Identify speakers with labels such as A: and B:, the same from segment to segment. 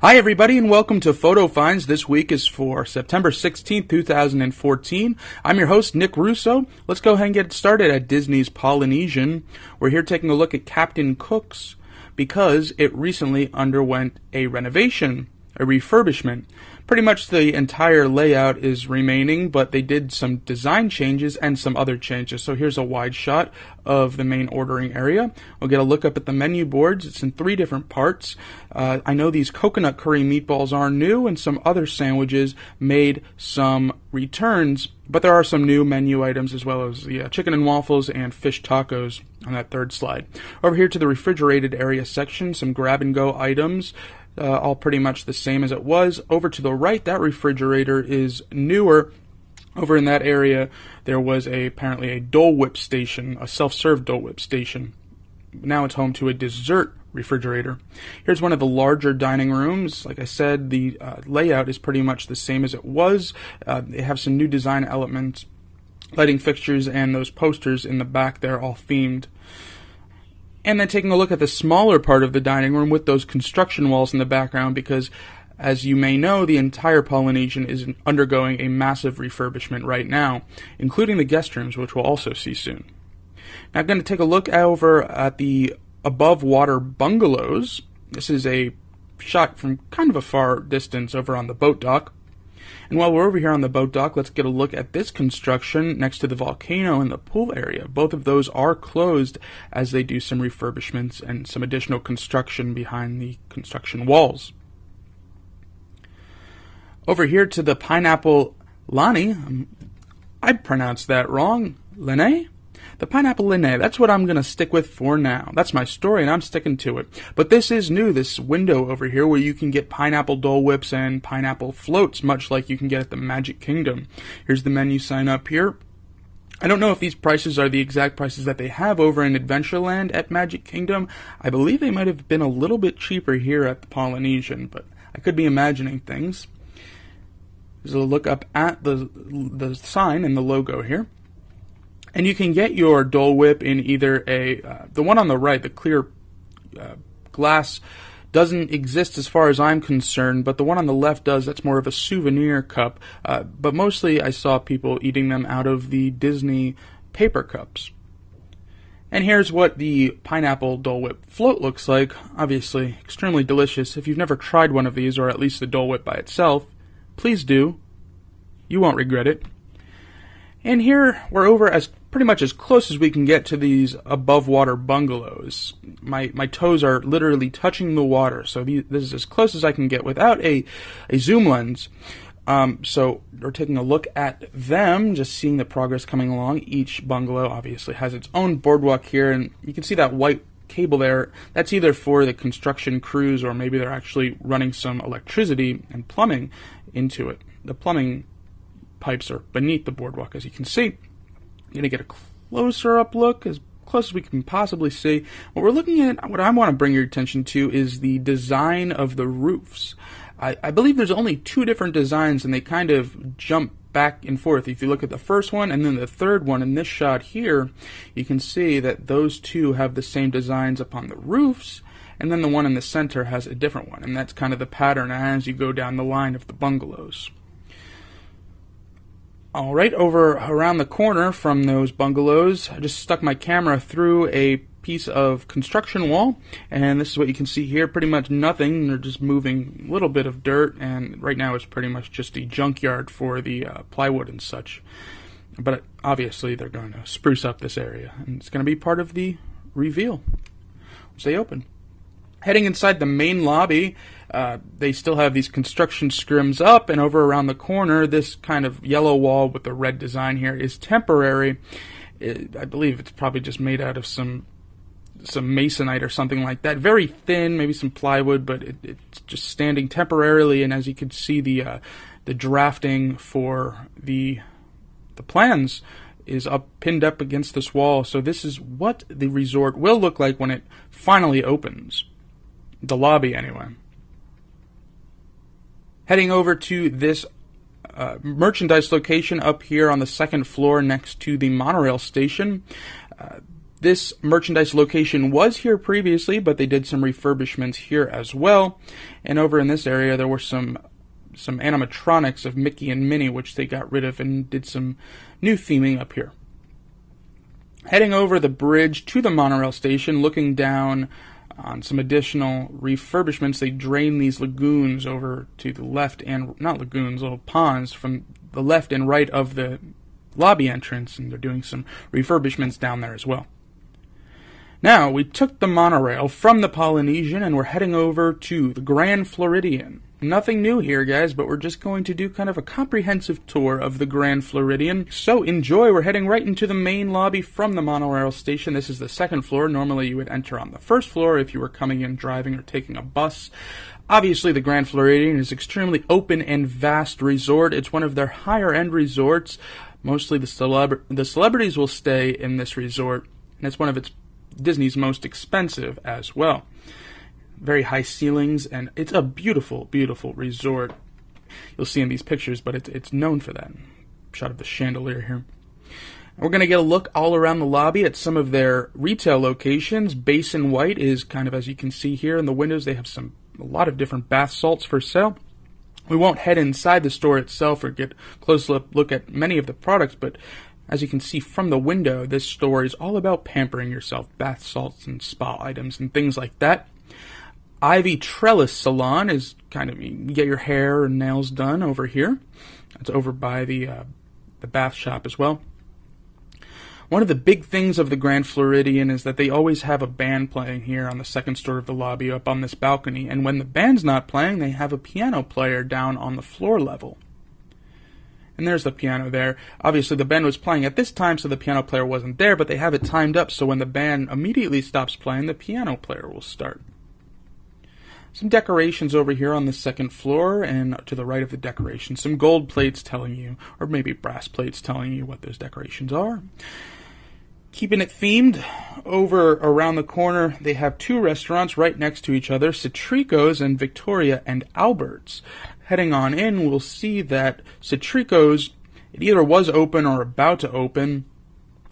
A: Hi everybody and welcome to Photo Finds. This week is for September 16th, 2014. I'm your host, Nick Russo. Let's go ahead and get started at Disney's Polynesian. We're here taking a look at Captain Cook's because it recently underwent a renovation, a refurbishment. Pretty much the entire layout is remaining, but they did some design changes and some other changes. So here's a wide shot of the main ordering area. We'll get a look up at the menu boards. It's in 3 different parts. I know these coconut curry meatballs are new, and some other sandwiches made some returns, but there are some new menu items as well as the chicken and waffles and fish tacos on that third slide. Over here to the refrigerated area section, some grab-and-go items. All pretty much the same as it was. Over to the right, that refrigerator is newer. Over in that area, there was apparently a Dole Whip station, a self-serve Dole Whip station. Now it's home to a dessert refrigerator. Here's one of the larger dining rooms. Like I said, the layout is pretty much the same as it was. They have some new design elements, lighting fixtures, and those posters in the back there, all themed. And then taking a look at the smaller part of the dining room with those construction walls in the background, because as you may know, the entire Polynesian is undergoing a massive refurbishment right now, including the guest rooms, which we'll also see soon. Now I'm going to take a look over at the above water bungalows. This is a shot from kind of a far distance over on the boat dock. And while we're over here on the boat dock, let's get a look at this construction next to the volcano and the pool area. Both of those are closed as they do some refurbishments and some additional construction behind the construction walls. Over here to the Pineapple Lani, I pronounced that wrong, Lene? The Pineapple Lene, that's what I'm going to stick with for now. That's my story and I'm sticking to it. But this is new, this window over here where you can get pineapple Dole Whips and pineapple floats, much like you can get at the Magic Kingdom. Here's the menu sign up here. I don't know if these prices are the exact prices that they have over in Adventureland at Magic Kingdom. I believe they might have been a little bit cheaper here at the Polynesian, but I could be imagining things. There's a look up at the sign and the logo here. And you can get your Dole Whip in either the one on the right, the clear glass, doesn't exist as far as I'm concerned, but the one on the left does. That's more of a souvenir cup. But mostly I saw people eating them out of the Disney paper cups. And here's what the pineapple Dole Whip float looks like. Obviously, extremely delicious. If you've never tried one of these, or at least the Dole Whip by itself, please do. You won't regret it. And here we're over as pretty much as close as we can get to these above water bungalows. My toes are literally touching the water, so this is as close as I can get without a zoom lens. So we're taking a look at them, just seeing the progress coming along. Each bungalow obviously has its own boardwalk here, and you can see that white cable there. That's either for the construction crews or maybe they're actually running some electricity and plumbing into it. The plumbing pipes are beneath the boardwalk, as you can see. I'm going to get a closer up look, as close as we can possibly see. What we're looking at, what I want to bring your attention to, is the design of the roofs. I believe there's only 2 different designs, and they kind of jump back and forth. If you look at the first one and then the third one in this shot here, you can see that those 2 have the same designs upon the roofs, and then the one in the center has a different one, and that's kind of the pattern as you go down the line of the bungalows. Alright, over around the corner from those bungalows, I just stuck my camera through a piece of construction wall, and this is what you can see here. Pretty much nothing. They're just moving a little bit of dirt, and right now it's pretty much just a junkyard for the plywood and such. But obviously they're going to spruce up this area, and it's going to be part of the reveal once they open. Heading inside the main lobby, they still have these construction scrims up, and over around the corner, this kind of yellow wall with the red design here is temporary. I believe it's probably just made out of some masonite or something like that. Very thin, maybe some plywood, but it's just standing temporarily, and as you can see, the drafting for the plans is pinned up against this wall. So this is what the resort will look like when it finally opens. The lobby, anyway. Heading over to this merchandise location up here on the 2nd floor next to the monorail station. This merchandise location was here previously, but they did some refurbishments here as well. And over in this area, there were some animatronics of Mickey and Minnie, which they got rid of and did some new theming up here. Heading over the bridge to the monorail station, looking down on some additional refurbishments, they drain these lagoons over to the left, and not lagoons, little ponds from the left and right of the lobby entrance, and they're doing some refurbishments down there as well. Now, we took the monorail from the Polynesian and we're heading over to the Grand Floridian. Nothing new here, guys, but we're just going to do kind of a comprehensive tour of the Grand Floridian. So enjoy. We're heading right into the main lobby from the monorail station. This is the second floor. Normally you would enter on the first floor if you were coming in driving or taking a bus. Obviously, the Grand Floridian is an extremely open and vast resort. It's one of their higher-end resorts. Mostly the celebrities will stay in this resort, and it's one of Disney's most expensive as well. Very high ceilings, and it's a beautiful, beautiful resort. You'll see in these pictures, but it's known for that. Shot of the chandelier here. We're going to get a look all around the lobby at some of their retail locations. Basin White is kind of, as you can see here in the windows, they have a lot of different bath salts for sale. We won't head inside the store itself or get a close look at many of the products, but as you can see from the window, this store is all about pampering yourself. Bath salts and spa items and things like that. Ivy Trellis Salon is kind of, you get your hair and nails done over here. It's over by the bath shop as well. One of the big things of the Grand Floridian is that they always have a band playing here on the second story of the lobby up on this balcony. And when the band's not playing, they have a piano player down on the floor level. And there's the piano there. Obviously, the band was playing at this time, so the piano player wasn't there, but they have it timed up, so when the band immediately stops playing, the piano player will start. Some decorations over here on the second floor, and to the right of the decorations, some gold plates telling you, or maybe brass plates telling you what those decorations are. Keeping it themed, over around the corner, they have two restaurants right next to each other, Citrico's and Victoria and Albert's. Heading on in, we'll see that Citrico's, it either was open or about to open,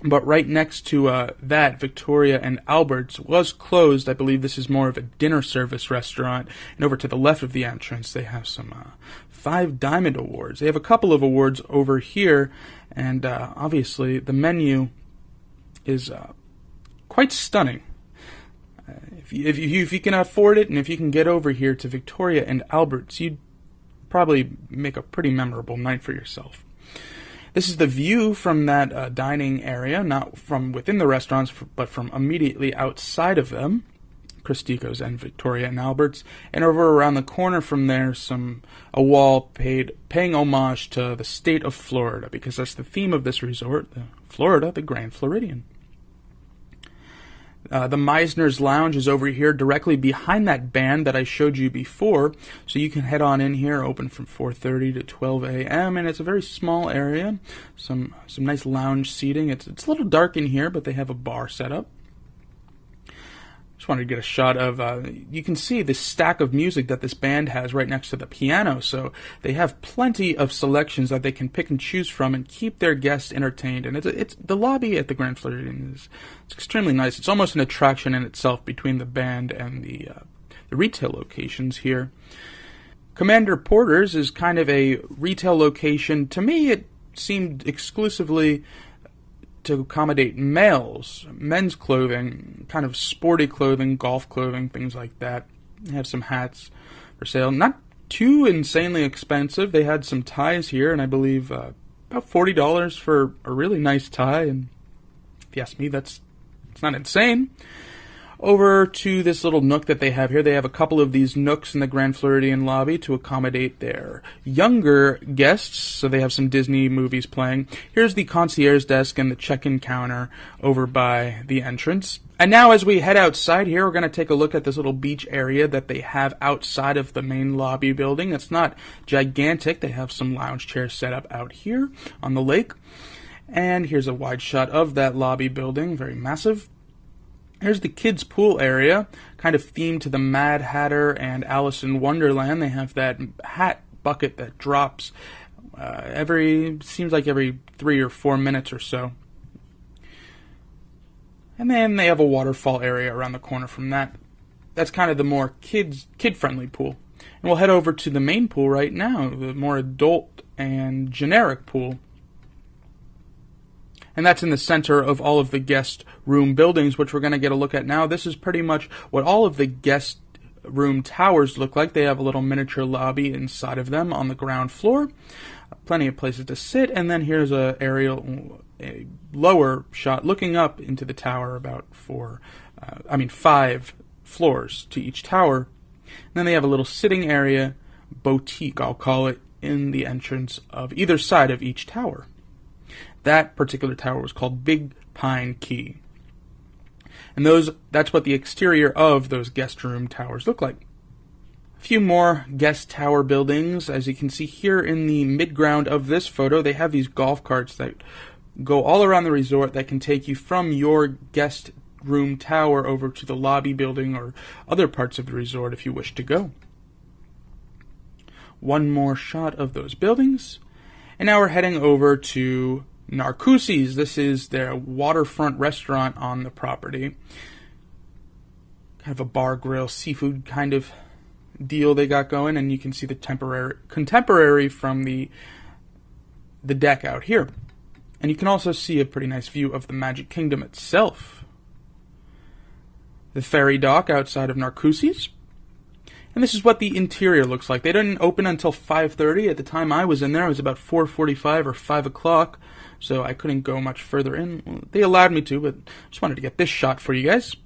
A: but right next to that, Victoria and Albert's was closed. I believe this is more of a dinner service restaurant. And over to the left of the entrance, they have some 5 Diamond Awards. They have a couple of awards over here, and obviously the menu is quite stunning. If you can afford it, and if you can get over here to Victoria and Albert's, you'd probably make a pretty memorable night for yourself. This is the view from that dining area, not from within the restaurants, but from immediately outside of them, Cristico's and Victoria and Albert's. And over around the corner from there, a wall paying homage to the state of Florida, because that's the theme of this resort, Florida, the Grand Floridian. The Meisner's Lounge is over here directly behind that band that I showed you before, so you can head on in here, open from 4:30 to 12 a.m., and it's a very small area, some nice lounge seating. It's a little dark in here, but they have a bar set up. Just wanted to get a shot of, you can see the stack of music that this band has right next to the piano, so they have plenty of selections that they can pick and choose from and keep their guests entertained. And it's the lobby at the Grand Floridian it's extremely nice. It's almost an attraction in itself between the band and the retail locations here. Commander Porter's is kind of a retail location. To me, it seemed exclusively to accommodate men's clothing, kind of sporty clothing, golf clothing, things like that. They have some hats for sale. Not too insanely expensive. They had some ties here, and I believe about $40 for a really nice tie. And if you ask me, it's not insane. Over to this little nook that they have here. They have a couple of these nooks in the Grand Floridian lobby to accommodate their younger guests, so they have some Disney movies playing. Here's the concierge desk and the check-in counter over by the entrance. And now as we head outside here, we're going to take a look at this little beach area that they have outside of the main lobby building. It's not gigantic. They have some lounge chairs set up out here on the lake. And here's a wide shot of that lobby building, very massive. Here's the kids' pool area, kind of themed to the Mad Hatter and Alice in Wonderland. They have that hat bucket that drops seems like every 3 or 4 minutes or so. And then they have a waterfall area around the corner from that. That's kind of the more kid-friendly pool. And we'll head over to the main pool right now, the more adult and generic pool. And that's in the center of all of the guest room buildings, which we're going to get a look at now. This is pretty much what all of the guest room towers look like. They have a little miniature lobby inside of them on the ground floor. Plenty of places to sit. And then here's a lower shot looking up into the tower, about 5 floors to each tower. And then they have a little sitting area, boutique I'll call it, in the entrance of either side of each tower. That particular tower was called Big Pine Key. And that's what the exterior of those guest room towers look like. A few more guest tower buildings. As you can see here in the midground of this photo, they have these golf carts that go all around the resort that can take you from your guest room tower over to the lobby building or other parts of the resort if you wish to go. One more shot of those buildings. And now we're heading over to Narcoossee's. This is their waterfront restaurant on the property. Kind of a bar, grill, seafood kind of deal they got going, and you can see the contemporary from the deck out here. And you can also see a pretty nice view of the Magic Kingdom itself. The ferry dock outside of Narcoossee's. And this is what the interior looks like. They didn't open until 5:30. At the time I was in there, it was about 4:45 or 5 o'clock, so I couldn't go much further in. They allowed me to, but just wanted to get this shot for you guys.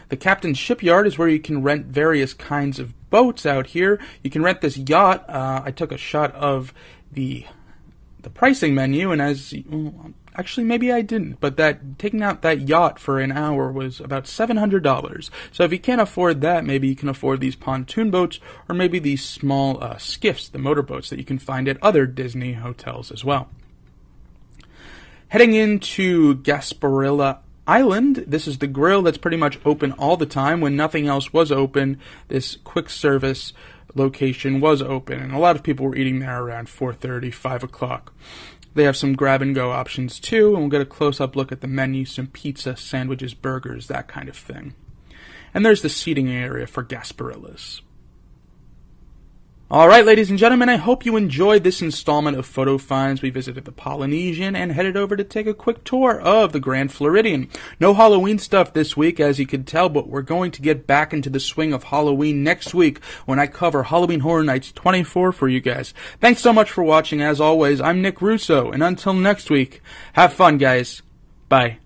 A: The Captain's Shipyard is where you can rent various kinds of boats out here. You can rent this yacht. I took a shot of the pricing menu, and actually maybe I didn't, but taking out that yacht for an hour was about $700. So if you can't afford that, maybe you can afford these pontoon boats, or maybe these small skiffs, the motorboats that you can find at other Disney hotels as well. Heading into Gasparilla Island, this is the grill that's pretty much open all the time. When nothing else was open, this quick service location was open, and a lot of people were eating there around 4:30, 5 o'clock. They have some grab-and-go options too, and we'll get a close-up look at the menu, some pizza, sandwiches, burgers, that kind of thing. And there's the seating area for Gasparillas. All right, ladies and gentlemen, I hope you enjoyed this installment of Photo Finds. We visited the Polynesian and headed over to take a quick tour of the Grand Floridian. No Halloween stuff this week, as you can tell, but we're going to get back into the swing of Halloween next week when I cover Halloween Horror Nights 24 for you guys. Thanks so much for watching. As always, I'm Nick Russo, and until next week, have fun, guys. Bye.